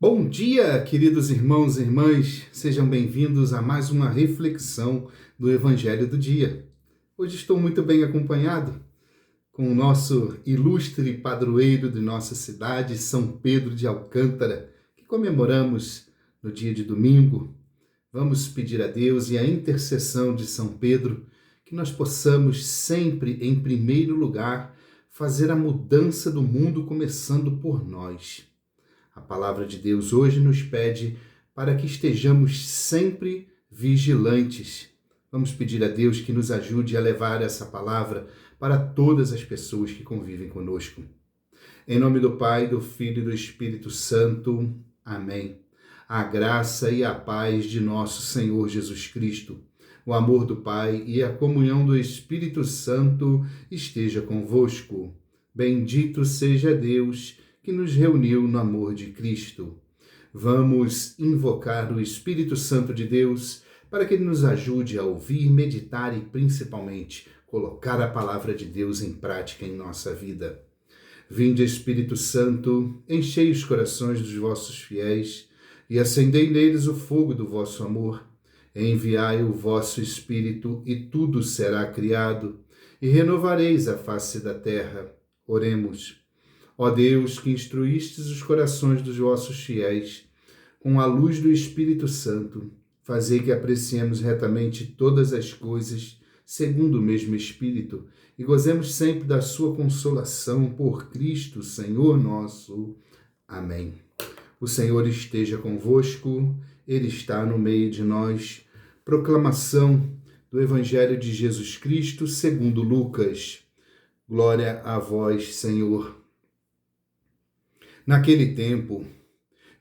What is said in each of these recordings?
Bom dia, queridos irmãos e irmãs, sejam bem-vindos a mais uma reflexão do Evangelho do Dia. Hoje estou muito bem acompanhado com o nosso ilustre padroeiro de nossa cidade, São Pedro de Alcântara, que comemoramos no dia de domingo. Vamos pedir a Deus e a intercessão de São Pedro que nós possamos sempre, em primeiro lugar, fazer a mudança do mundo começando por nós. A palavra de Deus hoje nos pede para que estejamos sempre vigilantes. Vamos pedir a Deus que nos ajude a levar essa palavra para todas as pessoas que convivem conosco. Em nome do Pai, do Filho e do Espírito Santo. Amém. A graça e a paz de nosso Senhor Jesus Cristo, o amor do Pai e a comunhão do Espírito Santo esteja convosco. Bendito seja Deus que nos reuniu no amor de Cristo. Vamos invocar o Espírito Santo de Deus para que ele nos ajude a ouvir, meditar e, principalmente, colocar a palavra de Deus em prática em nossa vida. Vinde, Espírito Santo, enchei os corações dos vossos fiéis e acendei neles o fogo do vosso amor. Enviai o vosso Espírito e tudo será criado, e renovareis a face da terra. Oremos. Ó Deus, que instruístes os corações dos vossos fiéis, com a luz do Espírito Santo, fazei que apreciemos retamente todas as coisas, segundo o mesmo Espírito, e gozemos sempre da sua consolação por Cristo, Senhor nosso. Amém. O Senhor esteja convosco, Ele está no meio de nós. Proclamação do Evangelho de Jesus Cristo, segundo Lucas. Glória a vós, Senhor. Naquele tempo,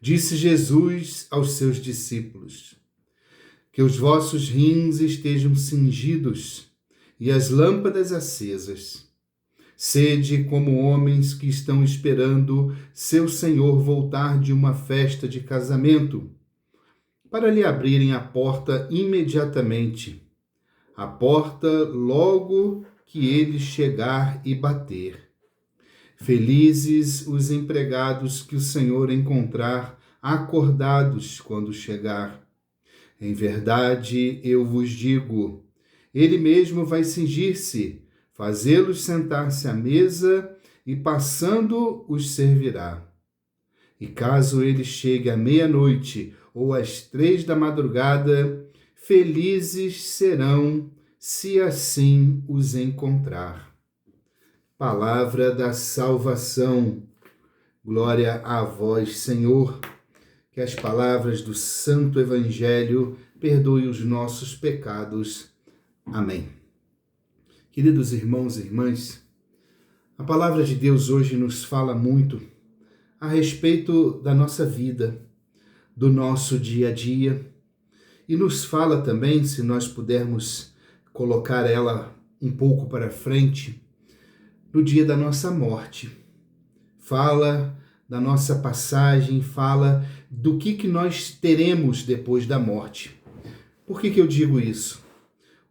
disse Jesus aos seus discípulos: que os vossos rins estejam cingidos e as lâmpadas acesas. Sede como homens que estão esperando seu Senhor voltar de uma festa de casamento, para lhe abrirem a porta imediatamente, a porta logo que ele chegar e bater. Felizes os empregados que o Senhor encontrar acordados quando chegar. Em verdade, eu vos digo, ele mesmo vai cingir-se, fazê-los sentar-se à mesa e, passando, os servirá. E caso ele chegue à meia-noite ou às 3 da madrugada, felizes serão se assim os encontrar. Palavra da salvação. Glória a vós, Senhor. Que as palavras do Santo Evangelho perdoem os nossos pecados. Amém. Queridos irmãos e irmãs, a palavra de Deus hoje nos fala muito a respeito da nossa vida, do nosso dia a dia, e nos fala também, se nós pudermos colocar ela um pouco para frente, no dia da nossa morte. Fala da nossa passagem, fala do que nós teremos depois da morte. Por que eu digo isso?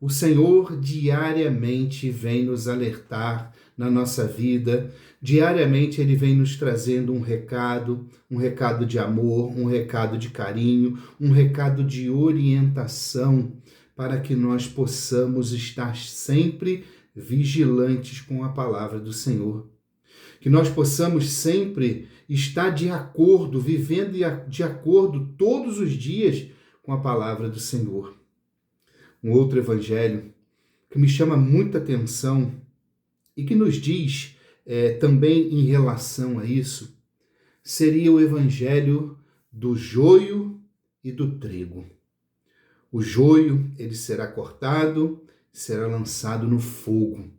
O Senhor diariamente vem nos alertar na nossa vida, diariamente Ele vem nos trazendo um recado de amor, um recado de carinho, um recado de orientação, para que nós possamos estar sempre vigilantes com a palavra do Senhor. Que nós possamos sempre estar de acordo, vivendo de acordo todos os dias com a palavra do Senhor. Um outro evangelho que me chama muita atenção e que nos diz também em relação a isso, seria o evangelho do joio e do trigo. O joio, ele será cortado, será lançado no fogo.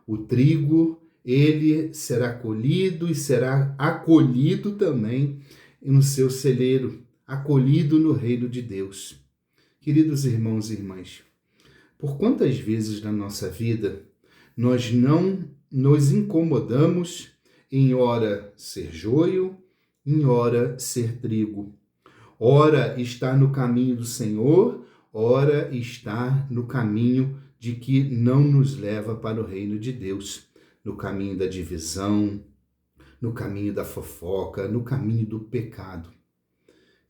O trigo, ele será colhido e será acolhido também no seu celeiro, acolhido no reino de Deus. Queridos irmãos e irmãs, por quantas vezes na nossa vida nós não nos incomodamos em ora ser joio, em ora ser trigo. Ora está no caminho do Senhor, ora está no caminho de que não nos leva para o reino de Deus, no caminho da divisão, no caminho da fofoca, no caminho do pecado.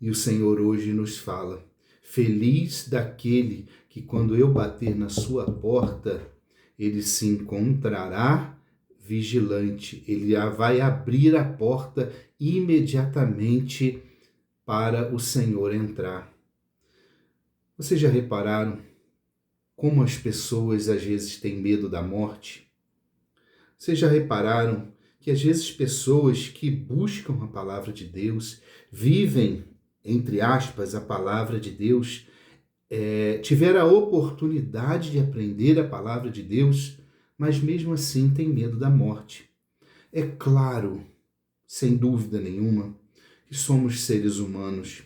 E o Senhor hoje nos fala: feliz daquele que, quando eu bater na sua porta, ele se encontrará vigilante. Ele vai abrir a porta imediatamente para o Senhor entrar. Vocês já repararam como as pessoas às vezes têm medo da morte? Vocês já repararam que às vezes pessoas que buscam a palavra de Deus, vivem, entre aspas, a palavra de Deus, tiveram a oportunidade de aprender a palavra de Deus, mas mesmo assim têm medo da morte? É claro, sem dúvida nenhuma, que somos seres humanos,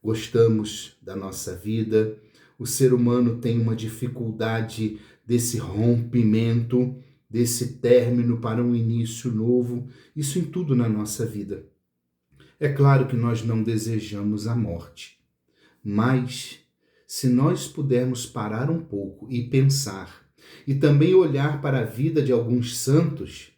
gostamos da nossa vida, o ser humano tem uma dificuldade desse rompimento, desse término para um início novo, isso em tudo na nossa vida. É claro que nós não desejamos a morte, mas se nós pudermos parar um pouco e pensar, e também olhar para a vida de alguns santos,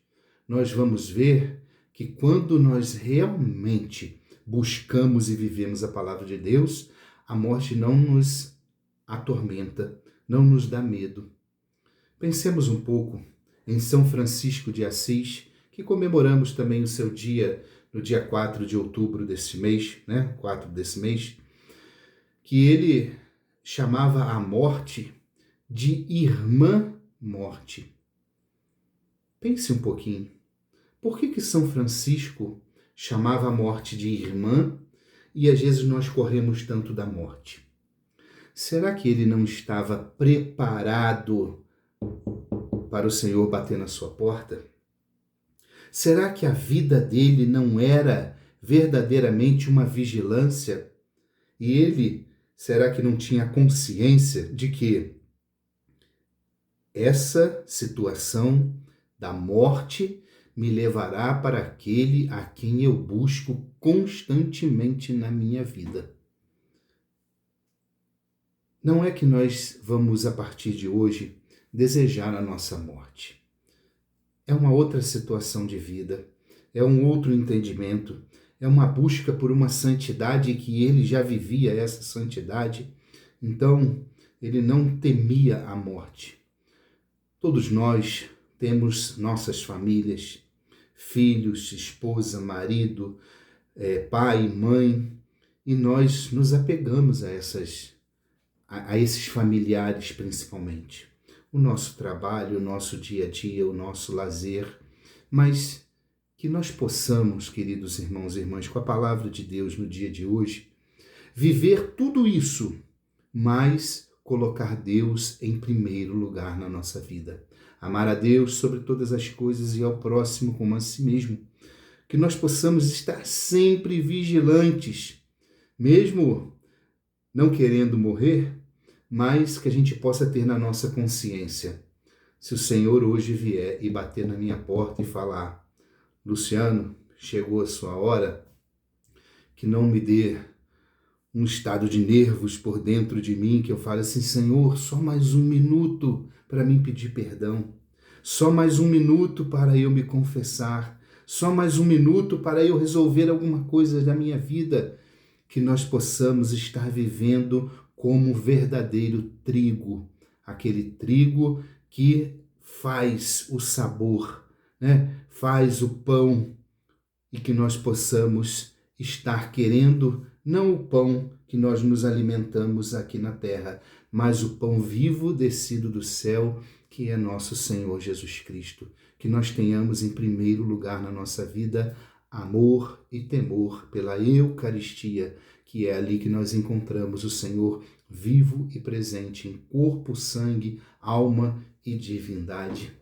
nós vamos ver que quando nós realmente buscamos e vivemos a palavra de Deus, a morte não nos atormenta, não nos dá medo. Pensemos um pouco em São Francisco de Assis, que comemoramos também o seu dia no dia 4 de outubro desse mês, 4 desse mês, que ele chamava a morte de irmã morte. Pense um pouquinho. Por que São Francisco chamava a morte de irmã e às vezes nós corremos tanto da morte? Será que ele não estava preparado para o Senhor bater na sua porta? Será que a vida dele não era verdadeiramente uma vigilância? E ele, será que não tinha consciência de que essa situação da morte me levará para aquele a quem eu busco constantemente na minha vida? Não é que nós vamos, a partir de hoje, desejar a nossa morte. É uma outra situação de vida, é um outro entendimento, é uma busca por uma santidade que ele já vivia essa santidade, então ele não temia a morte. Todos nós temos nossas famílias, filhos, esposa, marido, pai, mãe, e nós nos apegamos a esses familiares principalmente. O nosso trabalho, o nosso dia a dia, o nosso lazer, mas que nós possamos, queridos irmãos e irmãs, com a palavra de Deus no dia de hoje, viver tudo isso, mas colocar Deus em primeiro lugar na nossa vida. Amar a Deus sobre todas as coisas e ao próximo como a si mesmo. Que nós possamos estar sempre vigilantes, mesmo não querendo morrer, mas que a gente possa ter na nossa consciência. Se o Senhor hoje vier e bater na minha porta e falar: Luciano, chegou a sua hora, que não me dê um estado de nervos por dentro de mim, que eu fale assim: Senhor, só mais um minuto para mim pedir perdão, só mais um minuto para eu me confessar, só mais um minuto para eu resolver alguma coisa da minha vida, que nós possamos estar vivendo como verdadeiro trigo, aquele trigo que faz o sabor, faz o pão, e que nós possamos estar querendo não o pão que nós nos alimentamos aqui na terra, mas o pão vivo descido do céu, que é nosso Senhor Jesus Cristo. Que nós tenhamos em primeiro lugar na nossa vida amor e temor pela Eucaristia, que é ali que nós encontramos o Senhor vivo e presente em corpo, sangue, alma e divindade.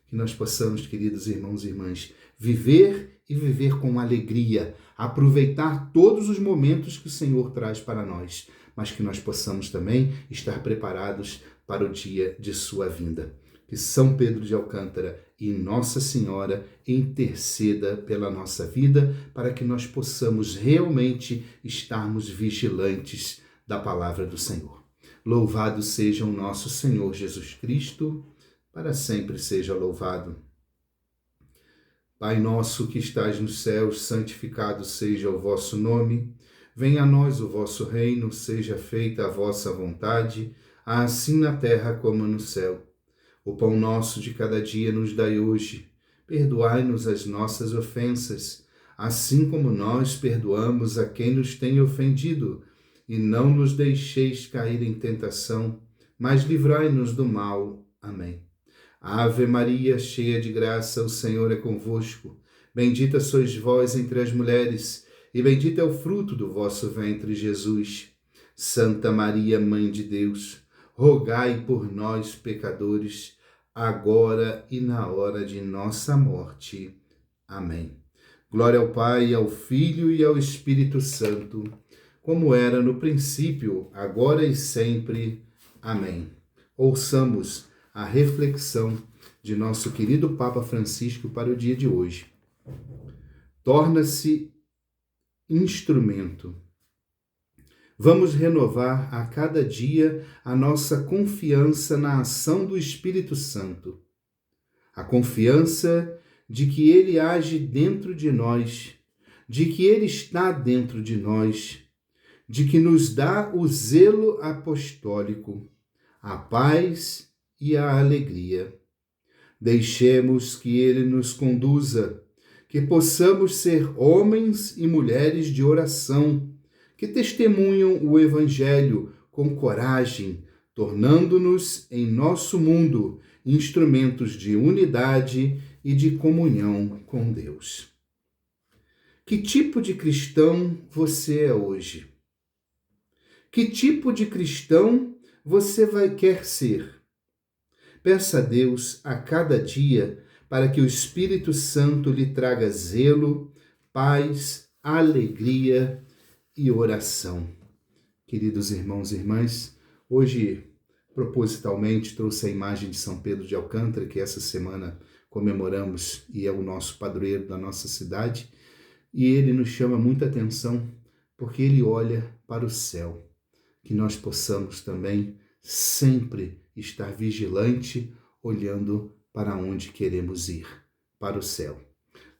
Que nós possamos, queridos irmãos e irmãs, viver e viver com alegria, aproveitar todos os momentos que o Senhor traz para nós, mas que nós possamos também estar preparados para o dia de sua vinda. Que São Pedro de Alcântara e Nossa Senhora interceda pela nossa vida, para que nós possamos realmente estarmos vigilantes da palavra do Senhor. Louvado seja o nosso Senhor Jesus Cristo, para sempre seja louvado. Pai nosso que estais nos céus, santificado seja o vosso nome. Venha a nós o vosso reino, seja feita a vossa vontade, assim na terra como no céu. O pão nosso de cada dia nos dai hoje. Perdoai-nos as nossas ofensas, assim como nós perdoamos a quem nos tem ofendido. E não nos deixeis cair em tentação, mas livrai-nos do mal. Amém. Ave Maria, cheia de graça, o Senhor é convosco. Bendita sois vós entre as mulheres, e bendito é o fruto do vosso ventre, Jesus. Santa Maria, Mãe de Deus, rogai por nós, pecadores, agora e na hora de nossa morte. Amém. Glória ao Pai, ao Filho e ao Espírito Santo, como era no princípio, agora e sempre. Amém. Ouçamos a reflexão de nosso querido Papa Francisco para o dia de hoje. Torna-se instrumento. Vamos renovar a cada dia a nossa confiança na ação do Espírito Santo. A confiança de que Ele age dentro de nós, de que Ele está dentro de nós, de que nos dá o zelo apostólico, a paz e a alegria. Deixemos que Ele nos conduza, que possamos ser homens e mulheres de oração, que testemunham o Evangelho com coragem, tornando-nos em nosso mundo instrumentos de unidade e de comunhão com Deus. Que tipo de cristão você é hoje? Que tipo de cristão você quer ser? Peça a Deus a cada dia para que o Espírito Santo lhe traga zelo, paz, alegria e oração. Queridos irmãos e irmãs, hoje propositalmente trouxe a imagem de São Pedro de Alcântara, que essa semana comemoramos e é o nosso padroeiro da nossa cidade, e ele nos chama muita atenção porque ele olha para o céu. Que nós possamos também sempre estar vigilante, olhando para onde queremos ir, para o céu.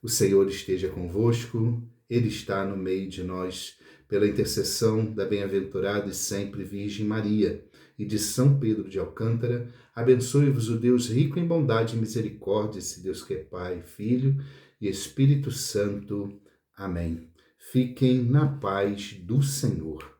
O Senhor esteja convosco, Ele está no meio de nós, pela intercessão da bem-aventurada e sempre Virgem Maria e de São Pedro de Alcântara, abençoe-vos o Deus rico em bondade e misericórdia, esse Deus que é Pai, Filho e Espírito Santo. Amém. Fiquem na paz do Senhor.